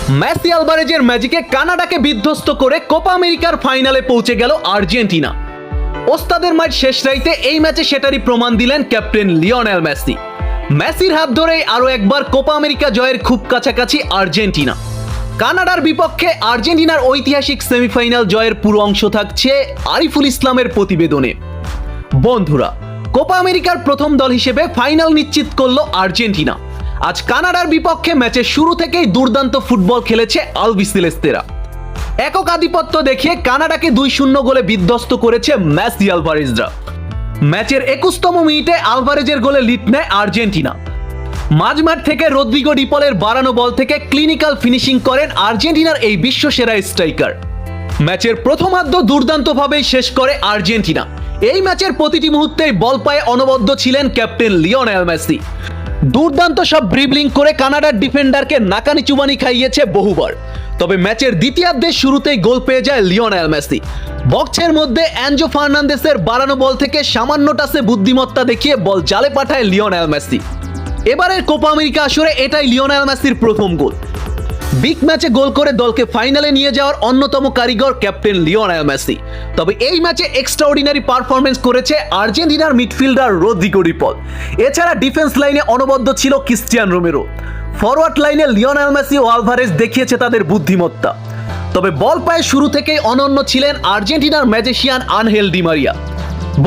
Messi আলভারেজের ম্যাজিকে কানাডাকে বিধ্বস্ত করে Copa আমেরিকার ফাইনালে পৌঁছে গেল আর্জেন্টিনা। ওস্তাদের মাঠ শেষ রাইতে এই ম্যাচে সেটারই প্রমাণ দিলেন ক্যাপ্টেন লিওনেল মেসি। মেসির হাত ধরেই আরও একবার কোপা আমেরিকা জয়ের খুব কাছাকাছি আর্জেন্টিনা। কানাডার বিপক্ষে আর্জেন্টিনার ঐতিহাসিক সেমিফাইনাল জয়ের পুরো অংশ থাকছে আরিফুল ইসলামের প্রতিবেদনে। বন্ধুরা, কোপা আমেরিকার প্রথম দল হিসেবে ফাইনাল নিশ্চিত করল আর্জেন্টিনা। আজ কানাডার বিপক্ষে ম্যাচের শুরু থেকেই দুর্দান্ত ফুটবল খেলেছে আলবিসেলেস্তেরা। একক আধিপত্য দেখিয়ে কানাডাকে 2-0 গোলে বিধ্বস্ত করেছে মেসি আলভারেজরা। ম্যাচের 21তম মিনিটে আলভারেজের গোলে লিড নেয় আর্জেন্টিনা। মাঝমাঠ থেকে রদ্রিগো ডি পলের বাড়ানো বল থেকে ক্লিনিক্যাল ফিনিশিং করেন আর্জেন্টিনার এই বিশ্বসেরা স্ট্রাইকার। ম্যাচের প্রথমার্ধ দুর্দান্তভাবেই শেষ করে আর্জেন্টিনা। এই ম্যাচের প্রতিটি মুহূর্তেই বল পায়ে অনবদ্য ছিলেন ক্যাপ্টেন লিওনেল মেসি। দুর্দান্ত সব ড্রিবলিং করে কানাডার ডিফেন্ডারকে নাকানি চুবানি খাইয়েছে বহুবার। তবে ম্যাচের দ্বিতীয়ার্ধের শুরুতেই গোল পেয়ে যায় লিওনেল মেসি। বক্সের মধ্যে অ্যাঞ্জো ফার্নান্দেসের বাড়ানো বল থেকে সামান্য টাসে বুদ্ধিমত্তা দেখিয়ে বল জালে পাঠায় লিওনেল মেসি। এবারের কোপা আমেরিকা আসরে এটাই লিওনেল মেসির প্রথম গোল। বিগ ম্যাচে গোল করে দলকে ফাইনালে নিয়ে যাওয়ার অন্যতম কারিগর ক্যাপ্টেন লিওনেল মেসি। তবে এই ম্যাচে এক্সট্রাঅর্ডিনারি পারফরমেন্স করেছে আর্জেন্টিনার মিডফিল্ডার রদ্রিগো ডি পল। এছাড়া ডিফেন্স লাইনে অনবদ্য ছিল ক্রিস্টিয়ান রোমেরো। ফরওয়ার্ড লাইনে লিওনেল মেসি ও আলভারেজ দেখিয়েছে তাদের বুদ্ধিমত্তা। তবে বল পায়ে শুরু থেকেই অনন্য ছিলেন আর্জেন্টিনার ম্যাজিশিয়ান আনহেল ডি মারিয়া।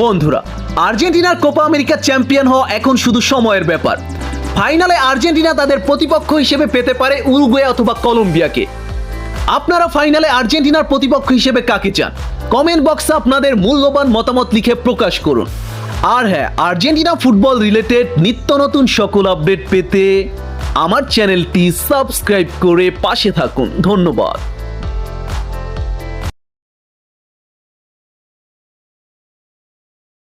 বন্ধুরা, আর্জেন্টিনার কোপা আমেরিকা চ্যাম্পিয়ন হওয়া এখন শুধু সময়ের ব্যাপার। ফাইনালে আর্জেন্টিনা তাদের প্রতিপক্ষ হিসেবে পেতে পারে উরুগুয়ে অথবা কলম্বিয়াকে। আপনারা ফাইনালে আর্জেন্টিনার প্রতিপক্ষ হিসেবে কাকে চান? কমেন্ট বক্সে আপনাদের মূল্যবান মতামত লিখে প্রকাশ করুন। আর হ্যাঁ, আর্জেন্টিনা ফুটবল রিলেটেড নিত্য নতুন সকল আপডেট পেতে আমার চ্যানেলটি সাবস্ক্রাইব করে পাশে থাকুন। ধন্যবাদ।